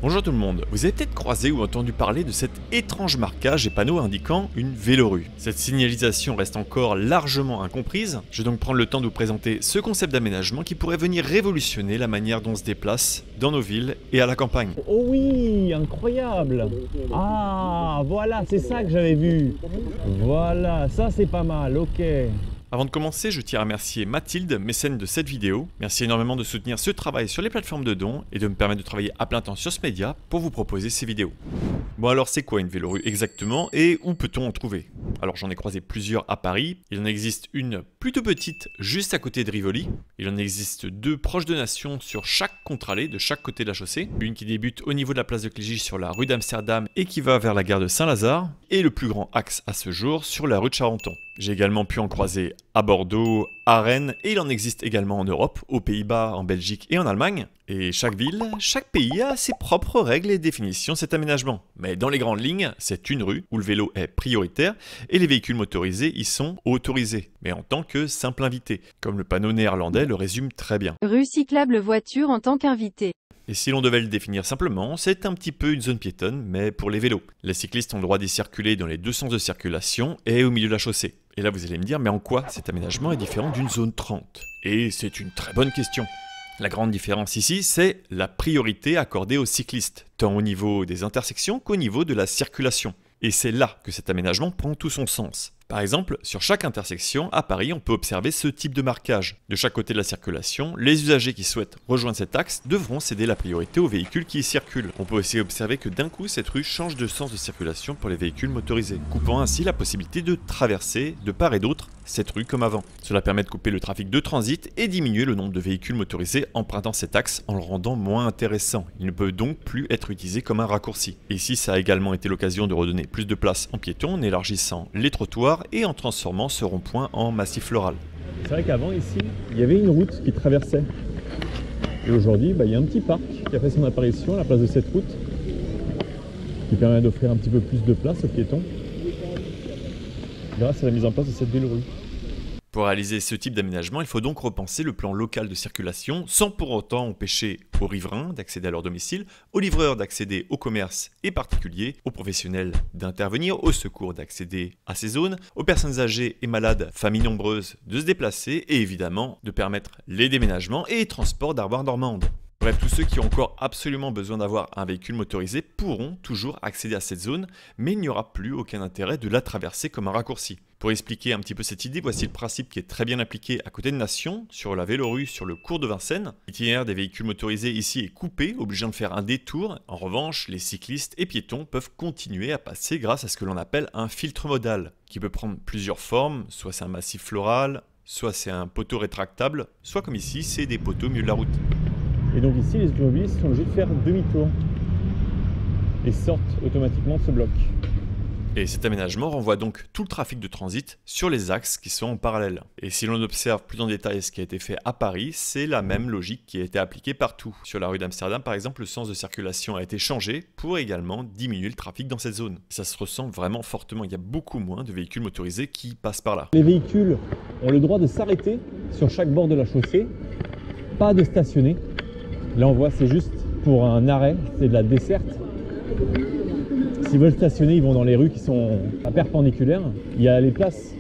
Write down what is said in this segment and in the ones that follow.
Bonjour tout le monde, vous avez peut-être croisé ou entendu parler de cet étrange marquage et panneau indiquant une vélorue. Cette signalisation reste encore largement incomprise, je vais donc prendre le temps de vous présenter ce concept d'aménagement qui pourrait venir révolutionner la manière dont on se déplace dans nos villes et à la campagne. Oh oui, incroyable! Ah, voilà, c'est ça que j'avais vu. Voilà, ça c'est pas mal, ok. Avant de commencer, je tiens à remercier Mathilde, mécène de cette vidéo. Merci énormément de soutenir ce travail sur les plateformes de dons et de me permettre de travailler à plein temps sur ce média pour vous proposer ces vidéos. Bon alors c'est quoi une vélorue exactement et où peut-on en trouver? Alors j'en ai croisé plusieurs à Paris. Il en existe une plutôt petite juste à côté de Rivoli. Il en existe deux proches de Nation sur chaque contre-allée de chaque côté de la chaussée. Une qui débute au niveau de la place de Clichy sur la rue d'Amsterdam et qui va vers la gare de Saint-Lazare. Et le plus grand axe à ce jour sur la rue de Charenton. J'ai également pu en croiser à Bordeaux, à Rennes, et il en existe également en Europe, aux Pays-Bas, en Belgique et en Allemagne. Et chaque ville, chaque pays a ses propres règles et définitions de cet aménagement. Mais dans les grandes lignes, c'est une rue où le vélo est prioritaire et les véhicules motorisés y sont autorisés, mais en tant que simple invité, comme le panneau néerlandais le résume très bien. Rue cyclable voiture en tant qu'invité. Et si l'on devait le définir simplement, c'est un petit peu une zone piétonne, mais pour les vélos. Les cyclistes ont le droit d'y circuler dans les deux sens de circulation et au milieu de la chaussée. Et là vous allez me dire, mais en quoi cet aménagement est différent d'une zone 30? Et c'est une très bonne question. La grande différence ici, c'est la priorité accordée aux cyclistes, tant au niveau des intersections qu'au niveau de la circulation. Et c'est là que cet aménagement prend tout son sens. Par exemple, sur chaque intersection, à Paris, on peut observer ce type de marquage. De chaque côté de la circulation, les usagers qui souhaitent rejoindre cet axe devront céder la priorité aux véhicules qui y circulent. On peut aussi observer que d'un coup, cette rue change de sens de circulation pour les véhicules motorisés, coupant ainsi la possibilité de traverser, de part et d'autre, cette rue comme avant. Cela permet de couper le trafic de transit et diminuer le nombre de véhicules motorisés empruntant cet axe en le rendant moins intéressant. Il ne peut donc plus être utilisé comme un raccourci. Et ici, ça a également été l'occasion de redonner plus de place en piétons en élargissant les trottoirs et en transformant ce rond-point en massif floral. C'est vrai qu'avant ici, il y avait une route qui traversait. Et aujourd'hui, il y a un petit parc qui a fait son apparition à la place de cette route, qui permet d'offrir un petit peu plus de place aux piétons, grâce à la mise en place de cette vélorue. Pour réaliser ce type d'aménagement, il faut donc repenser le plan local de circulation sans pour autant empêcher aux riverains d'accéder à leur domicile, aux livreurs d'accéder aux commerces et particuliers, aux professionnels d'intervenir, aux secours d'accéder à ces zones, aux personnes âgées et malades, familles nombreuses de se déplacer et évidemment de permettre les déménagements et les transports d'armoires normandes. Bref, tous ceux qui ont encore absolument besoin d'avoir un véhicule motorisé pourront toujours accéder à cette zone, mais il n'y aura plus aucun intérêt de la traverser comme un raccourci. Pour expliquer un petit peu cette idée, voici le principe qui est très bien appliqué à côté de Nation, sur la vélorue sur le cours de Vincennes. L'itinéraire des véhicules motorisés ici est coupé, obligeant de faire un détour. En revanche, les cyclistes et piétons peuvent continuer à passer grâce à ce que l'on appelle un filtre modal, qui peut prendre plusieurs formes, soit c'est un massif floral, soit c'est un poteau rétractable, soit comme ici, c'est des poteaux au milieu de la route. Et donc ici, les automobilistes sont obligés de faire demi-tour et sortent automatiquement de ce bloc. Et cet aménagement renvoie donc tout le trafic de transit sur les axes qui sont en parallèle. Et si l'on observe plus en détail ce qui a été fait à Paris, c'est la même logique qui a été appliquée partout. Sur la rue d'Amsterdam, par exemple, le sens de circulation a été changé pour également diminuer le trafic dans cette zone. Ça se ressent vraiment fortement, il y a beaucoup moins de véhicules motorisés qui passent par là. Les véhicules ont le droit de s'arrêter sur chaque bord de la chaussée, pas de stationner. Là on voit c'est juste pour un arrêt, c'est de la desserte. S'ils veulent stationner, ils vont dans les rues qui sont à perpendiculaires. Il y a les places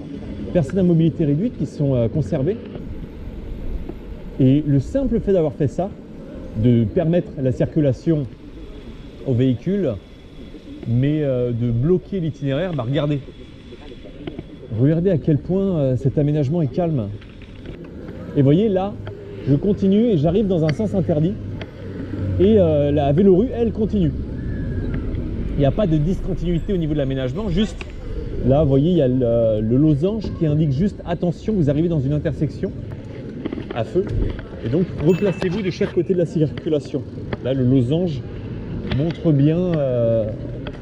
personnes à mobilité réduite qui sont conservées. Et le simple fait d'avoir fait ça, de permettre la circulation aux véhicules, mais de bloquer l'itinéraire, regardez. Regardez à quel point cet aménagement est calme. Et vous voyez là, je continue et j'arrive dans un sens interdit. Et la vélorue, elle, continue. Il n'y a pas de discontinuité au niveau de l'aménagement, juste là, vous voyez, il y a le losange qui indique juste attention, vous arrivez dans une intersection à feu. Et donc, replacez-vous de chaque côté de la circulation. Là, le losange montre bien,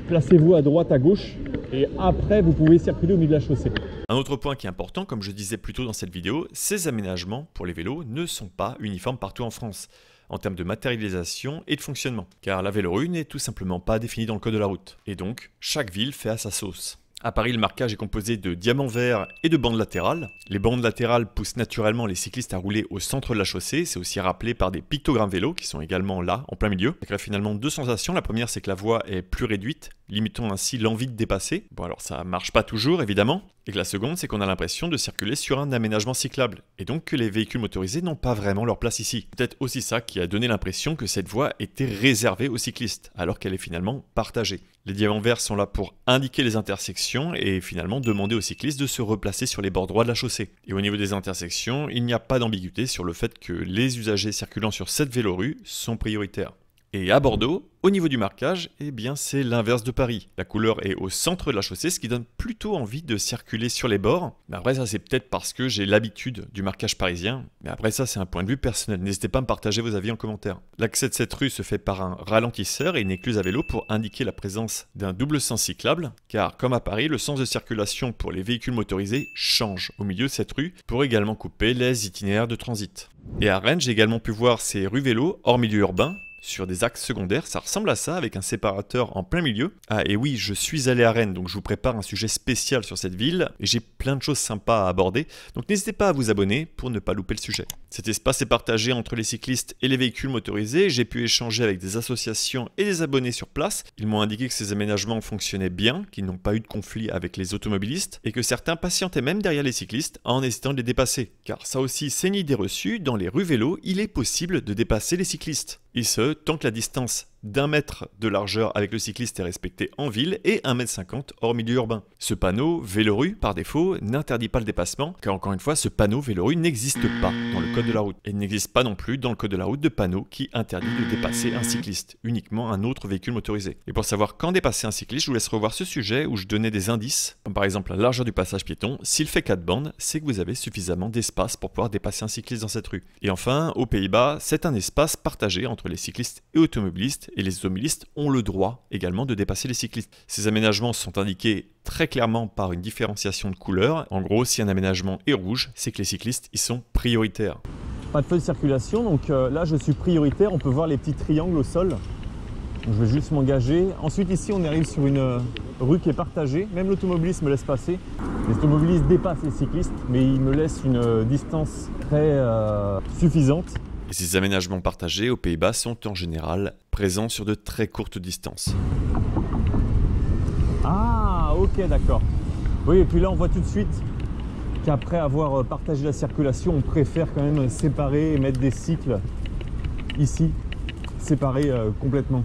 placez-vous à droite, à gauche, et après, vous pouvez circuler au milieu de la chaussée. Un autre point qui est important, comme je disais plus tôt dans cette vidéo, ces aménagements pour les vélos ne sont pas uniformes partout en France, en termes de matérialisation et de fonctionnement, car la vélorue n'est tout simplement pas définie dans le code de la route, et donc chaque ville fait à sa sauce. À Paris, le marquage est composé de diamants verts et de bandes latérales. Les bandes latérales poussent naturellement les cyclistes à rouler au centre de la chaussée. C'est aussi rappelé par des pictogrammes vélos qui sont également là, en plein milieu. Ça crée finalement deux sensations. La première, c'est que la voie est plus réduite, limitant ainsi l'envie de dépasser. Bon, alors ça marche pas toujours, évidemment. Et que la seconde, c'est qu'on a l'impression de circuler sur un aménagement cyclable. Et donc que les véhicules motorisés n'ont pas vraiment leur place ici. Peut-être aussi ça qui a donné l'impression que cette voie était réservée aux cyclistes, alors qu'elle est finalement partagée. Les diamants verts sont là pour indiquer les intersections et finalement demander aux cyclistes de se replacer sur les bords droits de la chaussée. Et au niveau des intersections, il n'y a pas d'ambiguïté sur le fait que les usagers circulant sur cette vélorue sont prioritaires. Et à Bordeaux, au niveau du marquage, eh bien c'est l'inverse de Paris. La couleur est au centre de la chaussée, ce qui donne plutôt envie de circuler sur les bords. Mais après ça c'est peut-être parce que j'ai l'habitude du marquage parisien. Mais après ça c'est un point de vue personnel. N'hésitez pas à me partager vos avis en commentaire. L'accès de cette rue se fait par un ralentisseur et une écluse à vélo pour indiquer la présence d'un double sens cyclable. Car comme à Paris, le sens de circulation pour les véhicules motorisés change au milieu de cette rue pour également couper les itinéraires de transit. Et à Rennes, j'ai également pu voir ces rues vélos hors milieu urbain. Sur des axes secondaires, ça ressemble à ça avec un séparateur en plein milieu. Ah et oui, je suis allé à Rennes, donc je vous prépare un sujet spécial sur cette ville et j'ai plein de choses sympas à aborder, donc n'hésitez pas à vous abonner pour ne pas louper le sujet. Cet espace est partagé entre les cyclistes et les véhicules motorisés, j'ai pu échanger avec des associations et des abonnés sur place. Ils m'ont indiqué que ces aménagements fonctionnaient bien, qu'ils n'ont pas eu de conflit avec les automobilistes et que certains patientaient même derrière les cyclistes en hésitant de les dépasser. Car ça aussi c'est une idée reçue, dans les rues vélos, il est possible de dépasser les cyclistes. Et ce, tant que la distance d'1 mètre de largeur avec le cycliste est respectée en ville et 1,50 m hors milieu urbain. Ce panneau Vélorue, par défaut, n'interdit pas le dépassement, car encore une fois, ce panneau Vélorue n'existe pas dans le code de la route. Et il n'existe pas non plus dans le code de la route de panneau qui interdit de dépasser un cycliste, uniquement un autre véhicule motorisé. Et pour savoir quand dépasser un cycliste, je vous laisse revoir ce sujet où je donnais des indices, comme par exemple la largeur du passage piéton. S'il fait 4 bandes, c'est que vous avez suffisamment d'espace pour pouvoir dépasser un cycliste dans cette rue. Et enfin, aux Pays-Bas, c'est un espace partagé entre les cyclistes et automobilistes, et les automobilistes ont le droit également de dépasser les cyclistes. Ces aménagements sont indiqués très clairement par une différenciation de couleurs. En gros, si un aménagement est rouge, c'est que les cyclistes y sont prioritaires. Pas de feu de circulation, donc là je suis prioritaire, on peut voir les petits triangles au sol. Donc, je vais juste m'engager. Ensuite ici on arrive sur une rue qui est partagée, même l'automobiliste me laisse passer. Les automobilistes dépassent les cyclistes, mais ils me laissent une distance très suffisante. Et ces aménagements partagés aux Pays-Bas sont en général présents sur de très courtes distances. Ah, ok, d'accord. Oui, et puis là, on voit tout de suite qu'après avoir partagé la circulation, on préfère quand même séparer et mettre des cycles ici, séparés complètement.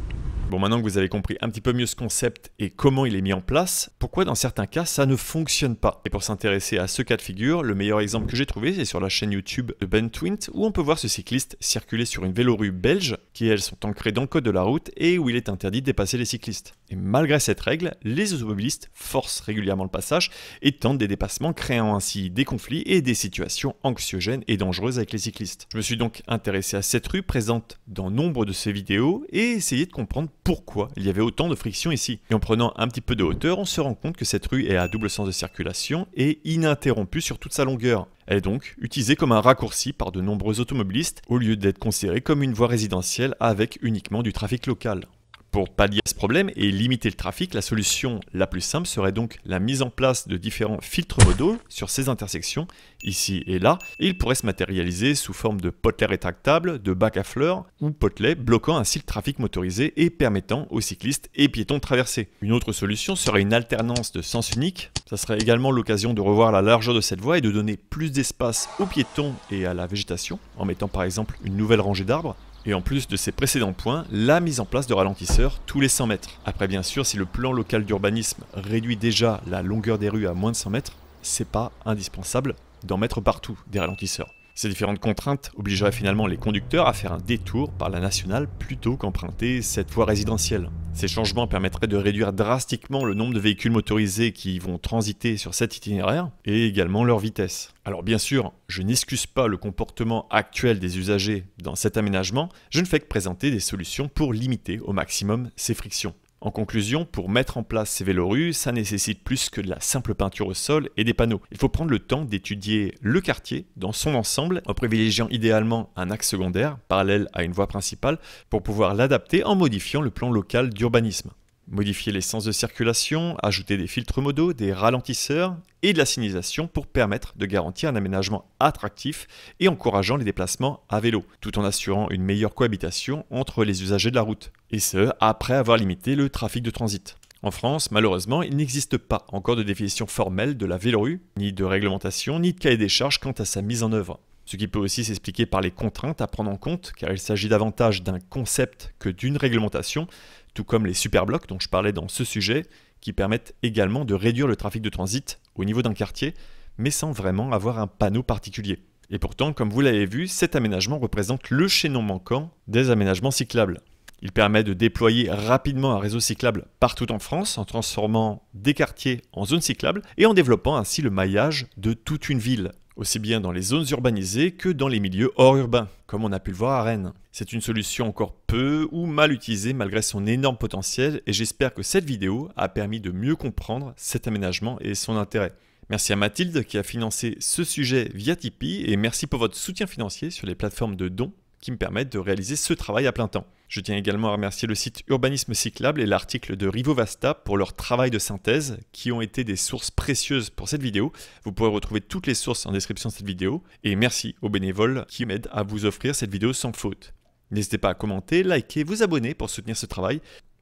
Bon, maintenant que vous avez compris un petit peu mieux ce concept et comment il est mis en place, pourquoi dans certains cas ça ne fonctionne pas? Et pour s'intéresser à ce cas de figure, le meilleur exemple que j'ai trouvé, c'est sur la chaîne YouTube de Ben Twint, où on peut voir ce cycliste circuler sur une vélorue belge, qui elles sont ancrées dans le code de la route et où il est interdit de dépasser les cyclistes. Et malgré cette règle, les automobilistes forcent régulièrement le passage et tentent des dépassements, créant ainsi des conflits et des situations anxiogènes et dangereuses avec les cyclistes. Je me suis donc intéressé à cette rue présente dans nombre de ces vidéos et essayé de comprendre pourquoi il y avait autant de friction ici. Et en prenant un petit peu de hauteur, on se rend compte que cette rue est à double sens de circulation et ininterrompue sur toute sa longueur. Elle est donc utilisée comme un raccourci par de nombreux automobilistes au lieu d'être considérée comme une voie résidentielle avec uniquement du trafic local. Pour pallier à ce problème et limiter le trafic, la solution la plus simple serait donc la mise en place de différents filtres modaux sur ces intersections, ici et là, et ils pourraient se matérialiser sous forme de potelets rétractables, de bacs à fleurs ou potelets bloquant ainsi le trafic motorisé et permettant aux cyclistes et piétons de traverser. Une autre solution serait une alternance de sens unique. Ça serait également l'occasion de revoir la largeur de cette voie et de donner plus d'espace aux piétons et à la végétation, en mettant par exemple une nouvelle rangée d'arbres. Et en plus de ces précédents points, la mise en place de ralentisseurs tous les 100 mètres. Après bien sûr, si le plan local d'urbanisme réduit déjà la longueur des rues à moins de 100 mètres, c'est pas indispensable d'en mettre partout des ralentisseurs. Ces différentes contraintes obligeraient finalement les conducteurs à faire un détour par la nationale plutôt qu'emprunter cette voie résidentielle. Ces changements permettraient de réduire drastiquement le nombre de véhicules motorisés qui vont transiter sur cet itinéraire et également leur vitesse. Alors bien sûr, je n'excuse pas le comportement actuel des usagers dans cet aménagement, je ne fais que présenter des solutions pour limiter au maximum ces frictions. En conclusion, pour mettre en place ces vélorues, ça nécessite plus que de la simple peinture au sol et des panneaux. Il faut prendre le temps d'étudier le quartier dans son ensemble en privilégiant idéalement un axe secondaire parallèle à une voie principale pour pouvoir l'adapter en modifiant le plan local d'urbanisme. Modifier les sens de circulation, ajouter des filtres modaux, des ralentisseurs et de la signalisation pour permettre de garantir un aménagement attractif et encourageant les déplacements à vélo, tout en assurant une meilleure cohabitation entre les usagers de la route. Et ce, après avoir limité le trafic de transit. En France, malheureusement, il n'existe pas encore de définition formelle de la vélorue, ni de réglementation, ni de cahier des charges quant à sa mise en œuvre. Ce qui peut aussi s'expliquer par les contraintes à prendre en compte, car il s'agit davantage d'un concept que d'une réglementation, tout comme les superblocs dont je parlais dans ce sujet, qui permettent également de réduire le trafic de transit au niveau d'un quartier, mais sans vraiment avoir un panneau particulier. Et pourtant, comme vous l'avez vu, cet aménagement représente le chaînon manquant des aménagements cyclables. Il permet de déployer rapidement un réseau cyclable partout en France en transformant des quartiers en zones cyclables et en développant ainsi le maillage de toute une ville, aussi bien dans les zones urbanisées que dans les milieux hors urbains, comme on a pu le voir à Rennes. C'est une solution encore peu ou mal utilisée malgré son énorme potentiel et j'espère que cette vidéo a permis de mieux comprendre cet aménagement et son intérêt. Merci à Mathilde qui a financé ce sujet via Tipeee et merci pour votre soutien financier sur les plateformes de dons qui me permettent de réaliser ce travail à plein temps. Je tiens également à remercier le site Urbanisme Cyclable et l'article de Rivovasta pour leur travail de synthèse qui ont été des sources précieuses pour cette vidéo. Vous pourrez retrouver toutes les sources en description de cette vidéo. Et merci aux bénévoles qui m'aident à vous offrir cette vidéo sans faute. N'hésitez pas à commenter, liker, vous abonner pour soutenir ce travail.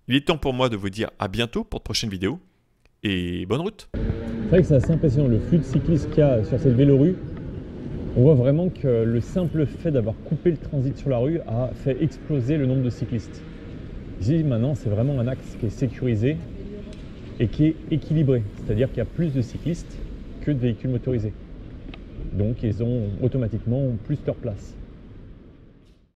Il est temps pour moi de vous dire à bientôt pour de prochaines vidéos. Et bonne route! C'est vrai que c'est assez impressionnant le flux de cyclistes qu'il y a sur cette vélorue. On voit vraiment que le simple fait d'avoir coupé le transit sur la rue a fait exploser le nombre de cyclistes. Ici, maintenant, c'est vraiment un axe qui est sécurisé et qui est équilibré. C'est-à-dire qu'il y a plus de cyclistes que de véhicules motorisés. Donc, ils ont automatiquement plus leur place.